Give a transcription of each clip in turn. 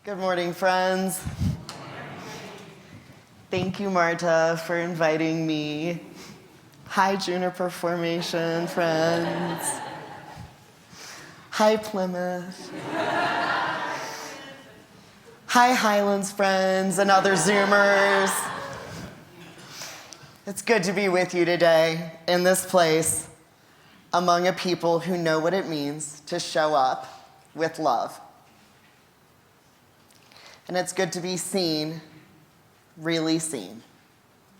Good morning, friends. Thank you, Marta, for inviting me. Hi, Juniper Formation, friends. Hi, Plymouth. Hi, Highlands friends and other Zoomers. It's good to be with you today in this place among a people who know what it means to show up with love. And it's good to be seen, really seen,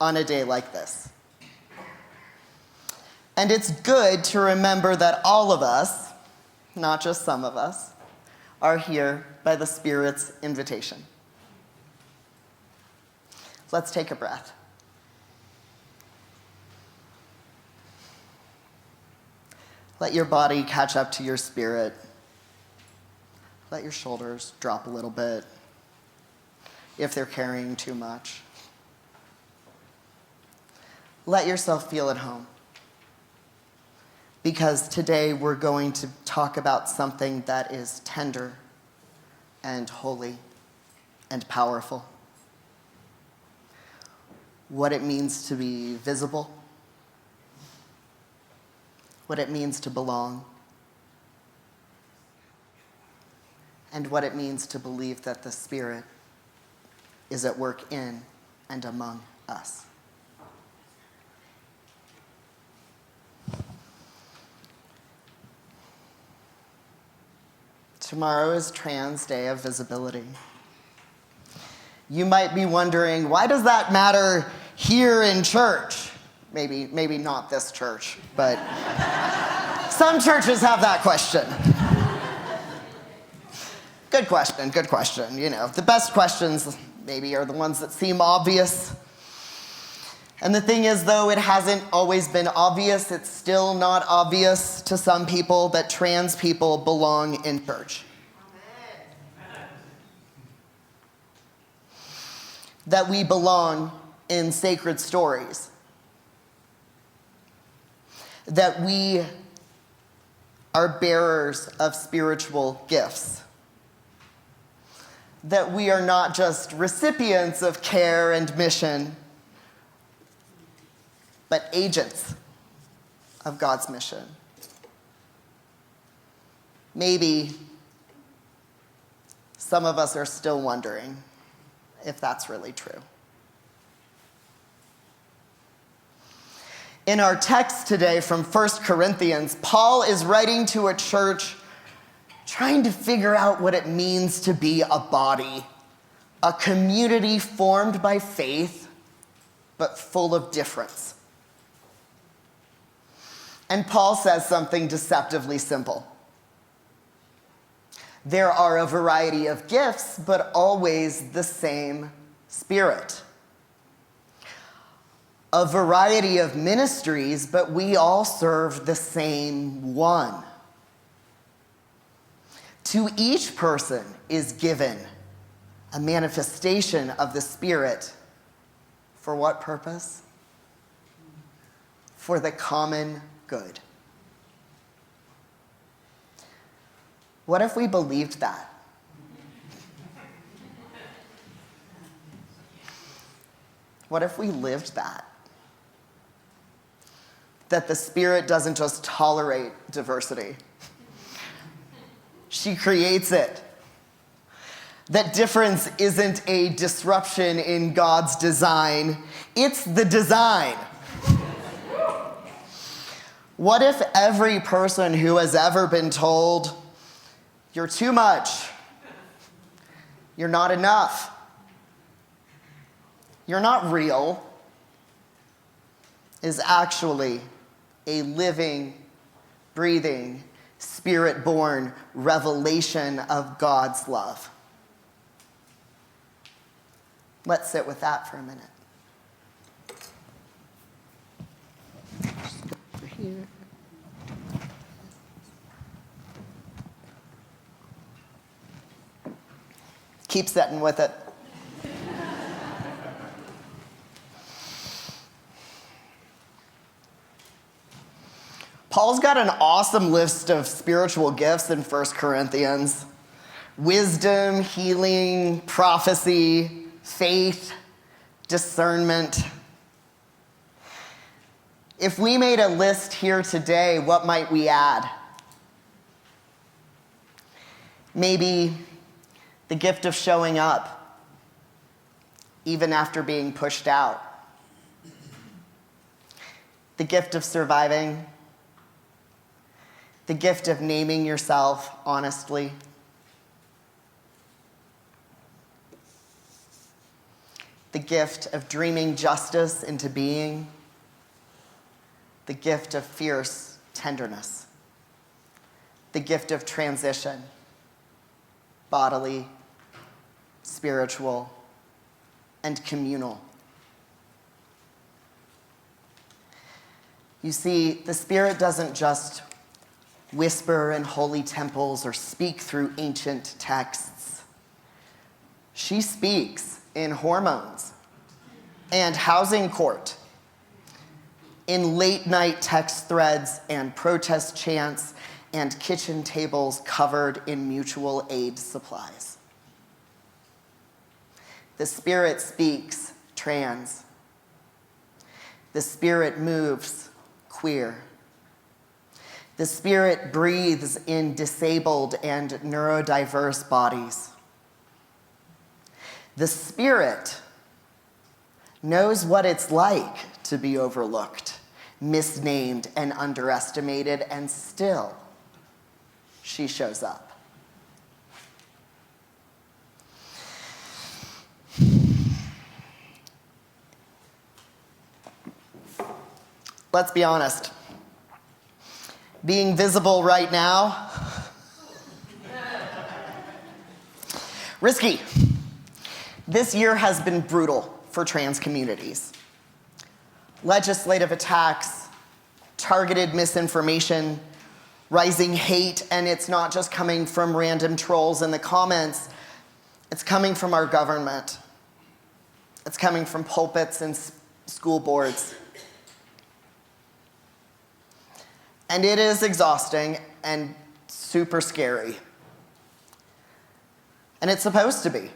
on a day like this. And it's good to remember that all of us, not just some of us, are here by the Spirit's invitation. Let's take a breath. Let your body catch up to your spirit. Let your shoulders drop a little bit if they're carrying too much. Let yourself feel at home. Because today we're going to talk about something that is tender and holy and powerful. What it means to be visible. What it means to belong. And what it means to believe that the Spirit is at work in and among us. Tomorrow is Trans Day of Visibility. You might be wondering, why does that matter here in church? Maybe not this church, but some churches have that question. Good question. You know, the best questions maybe are the ones that seem obvious. And the thing is, though it hasn't always been obvious, it's still not obvious to some people that trans people belong in church. That we belong in sacred stories. That we are bearers of spiritual gifts. That we are not just recipients of care and mission, but agents of God's mission. Maybe some of us are still wondering if that's really true. In our text today from 1 Corinthians, Paul is writing to a church trying to figure out what it means to be a body, a community formed by faith, but full of difference. And Paul says something deceptively simple. There are a variety of gifts, but always the same Spirit. A variety of ministries, but we all serve the same one. To each person is given a manifestation of the Spirit. For what purpose? For the common good. What if we believed that? What if we lived that? That the Spirit doesn't just tolerate diversity. She creates it. That difference isn't a disruption in God's design, it's the design. What if every person who has ever been told, you're too much, you're not enough, you're not real, is actually a living, breathing, Spirit-born revelation of God's love? Let's sit with that for a minute. Over here. Keep sitting with it. Paul's got an awesome list of spiritual gifts in 1 Corinthians. wisdom, healing, prophecy, faith, discernment. If we made a list here today, what might we add? Maybe the gift of showing up, even after being pushed out. The gift of surviving. The gift of naming yourself honestly. The gift of dreaming justice into being. The gift of fierce tenderness. The gift of transition, bodily, spiritual, and communal. You see, the Spirit doesn't just whisper in holy temples or speak through ancient texts. She speaks in hormones and housing court, in late-night text threads and protest chants and kitchen tables covered in mutual aid supplies. The Spirit speaks trans. The Spirit moves queer. The Spirit breathes in disabled and neurodiverse bodies. The Spirit knows what it's like to be overlooked, misnamed, and underestimated, and still she shows up. Let's be honest. Being visible right now, risky. This year has been brutal for trans communities. Legislative attacks, targeted misinformation, rising hate, and it's not just coming from random trolls in the comments, it's coming from our government. It's coming from pulpits and school boards. And it is exhausting and super scary. And it's supposed to be.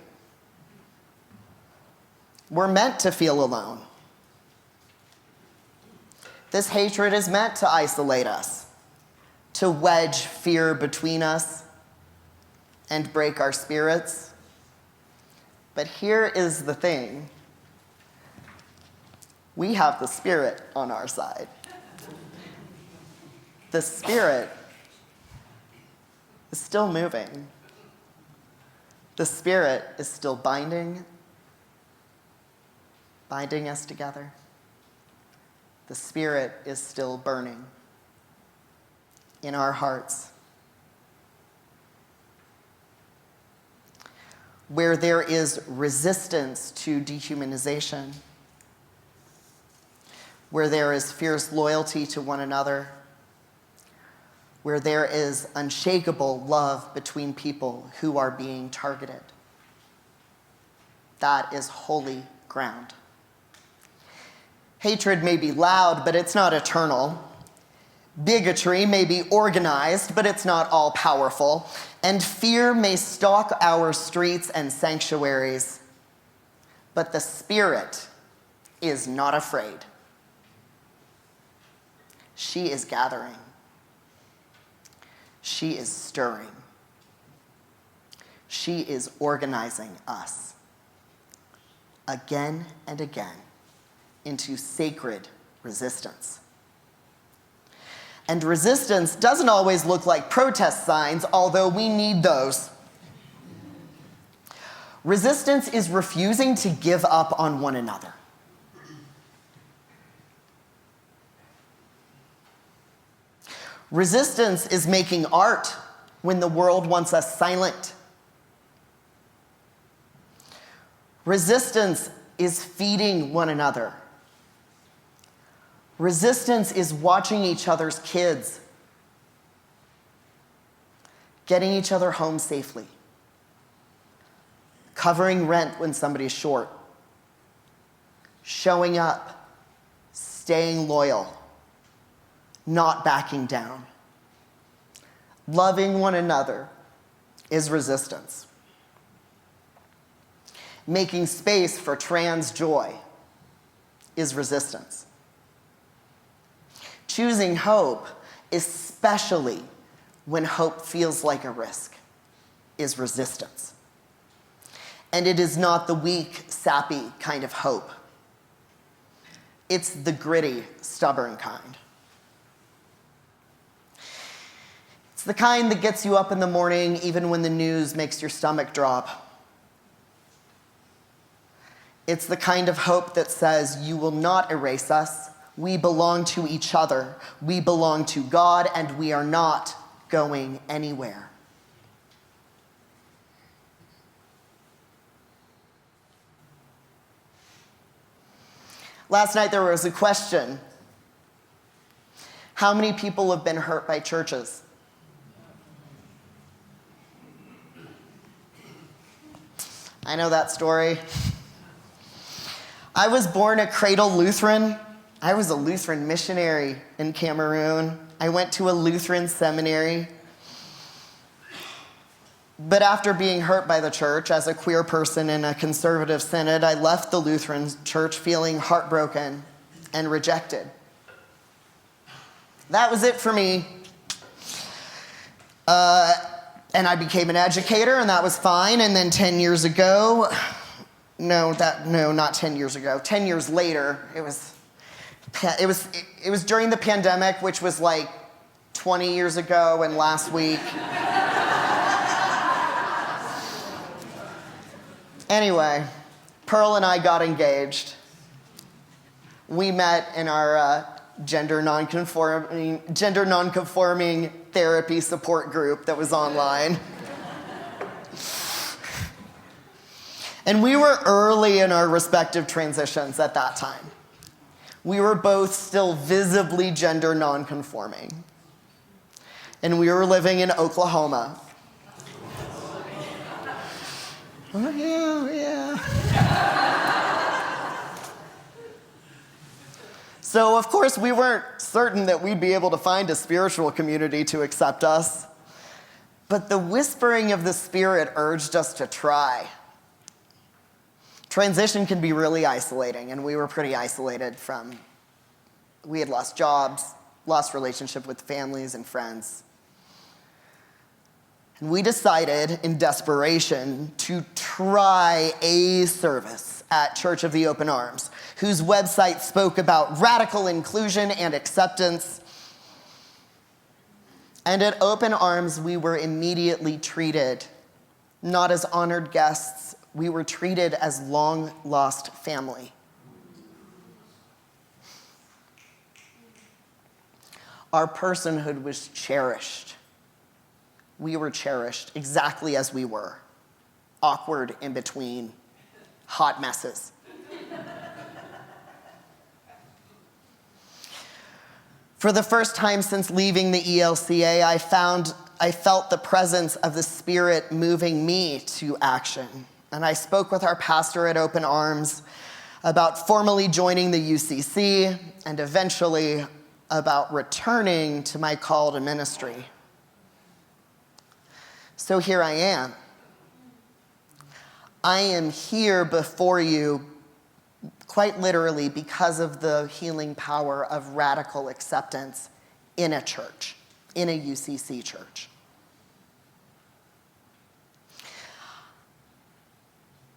We're meant to feel alone. This hatred is meant to isolate us, to wedge fear between us and break our spirits. But here is the thing. We have the Spirit on our side. The Spirit is still moving. The Spirit is still binding us together. The Spirit is still burning in our hearts. Where there is resistance to dehumanization, where there is fierce loyalty to one another, where there is unshakable love between people who are being targeted. That is holy ground. Hatred may be loud, but it's not eternal. Bigotry may be organized, but it's not all-powerful. And fear may stalk our streets and sanctuaries, but the Spirit is not afraid. She is gathering. She is stirring. She is organizing us again and again into sacred resistance. And resistance doesn't always look like protest signs, although we need those. Resistance is refusing to give up on one another. Resistance is making art when the world wants us silent. Resistance is feeding one another. Resistance is watching each other's kids, getting each other home safely, covering rent when somebody's short, showing up, staying loyal, not backing down, loving one another is resistance. Making space for trans joy is resistance. Choosing hope, especially when hope feels like a risk, is resistance. And it is not the weak, sappy kind of hope. It's the gritty, stubborn kind. It's the kind that gets you up in the morning even when the news makes your stomach drop. It's the kind of hope that says, you will not erase us. We belong to each other. We belong to God, and we are not going anywhere. Last night there was a question. How many people have been hurt by churches? I know that story. I was born a cradle Lutheran. I was a Lutheran missionary in Cameroon. I went to a Lutheran seminary. But after being hurt by the church as a queer person in a conservative synod, I left the Lutheran church feeling heartbroken and rejected. That was it for me. And I became an educator, and that was fine. And then 10 years ago, not 10 years ago, 10 years later, it was during the pandemic, which was like 20 years ago and last week. Anyway, Pearl and I got engaged. We met in our gender nonconforming therapy support group that was online. And we were early in our respective transitions at that time. We were both still visibly gender nonconforming. And we were living in Oklahoma. Oh, yeah. So, of course, we weren't certain that we'd be able to find a spiritual community to accept us. But the whispering of the Spirit urged us to try. Transition can be really isolating, and we were pretty isolated we had lost jobs, lost relationship with families and friends. And we decided in desperation to try a service at Church of the Open Arms, whose website spoke about radical inclusion and acceptance. And at Open Arms, we were immediately treated not as honored guests, we were treated as long-lost family. Our personhood was cherished. We were cherished exactly as we were, awkward in between, hot messes. For the first time since leaving the ELCA, I felt the presence of the Spirit moving me to action. And I spoke with our pastor at Open Arms about formally joining the UCC and eventually about returning to my call to ministry. So here I am. I am here before you quite literally because of the healing power of radical acceptance in a church, in a UCC church.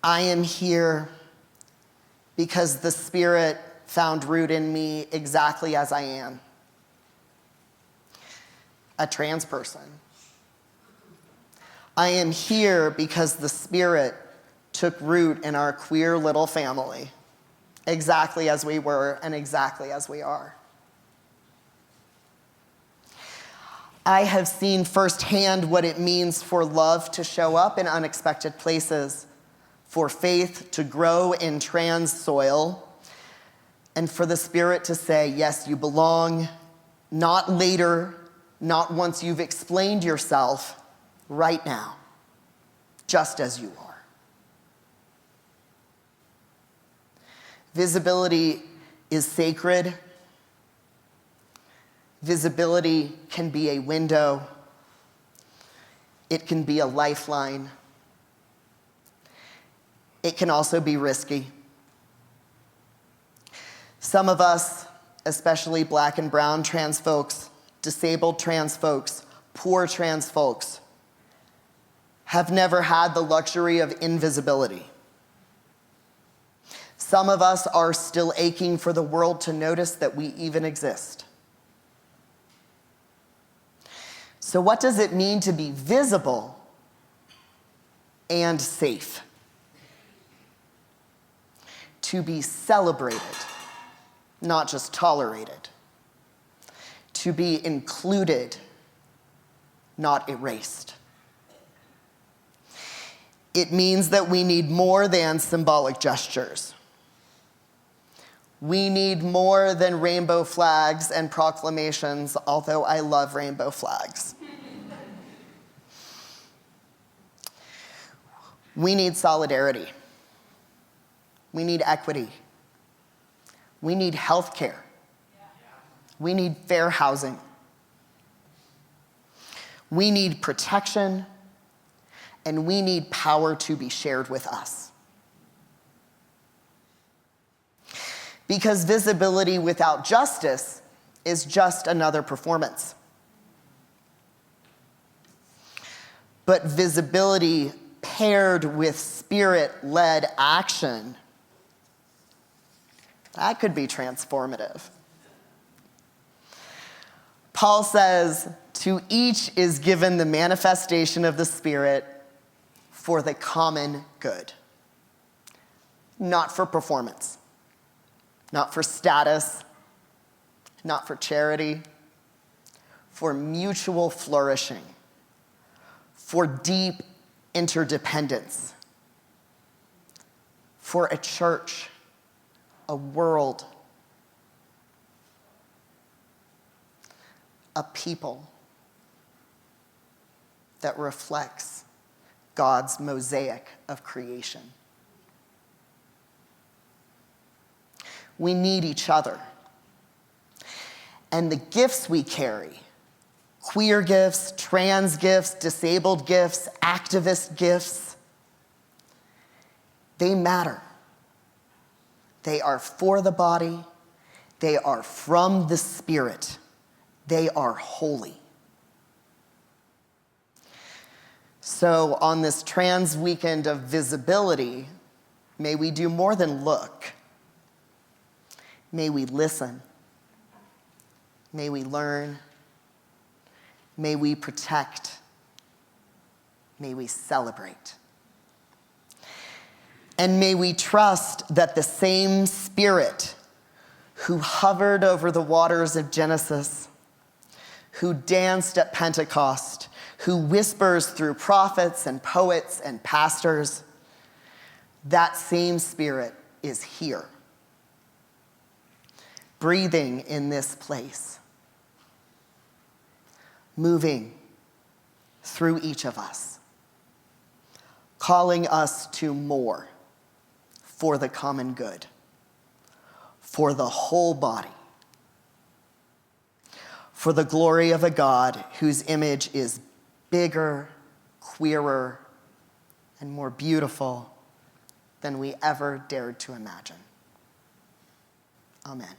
I am here because the Spirit found root in me exactly as I am, a trans person. I am here because the Spirit took root in our queer little family, exactly as we were and exactly as we are. I have seen firsthand what it means for love to show up in unexpected places, for faith to grow in trans soil, and for the Spirit to say, yes, you belong, not later, not once you've explained yourself, right now, just as you are. Visibility is sacred. Visibility can be a window. It can be a lifeline. It can also be risky. Some of us, especially Black and brown trans folks, disabled trans folks, poor trans folks, have never had the luxury of invisibility. Some of us are still aching for the world to notice that we even exist. So what does it mean to be visible and safe? To be celebrated, not just tolerated. To be included, not erased. It means that we need more than symbolic gestures. We need more than rainbow flags and proclamations, although I love rainbow flags. We need solidarity. We need equity. We need health care. We need fair housing. We need protection, and we need power to be shared with us. Because visibility without justice is just another performance. But visibility paired with spirit-led action, that could be transformative. Paul says, to each is given the manifestation of the Spirit for the common good. Not for performance, not for status, not for charity, for mutual flourishing, for deep interdependence, for a church, a world, a people that reflects God's mosaic of creation. We need each other. And the gifts we carry, queer gifts, trans gifts, disabled gifts, activist gifts, they matter. They are for the body. They are from the Spirit. They are holy. So on this trans weekend of visibility, may we do more than look. May we listen. May we learn. May we protect. May we celebrate. And may we trust that the same Spirit who hovered over the waters of Genesis, who danced at Pentecost, who whispers through prophets and poets and pastors, that same Spirit is here, breathing in this place, moving through each of us, calling us to more for the common good, for the whole body, for the glory of a God whose image is bigger, queerer, and more beautiful than we ever dared to imagine. Amen.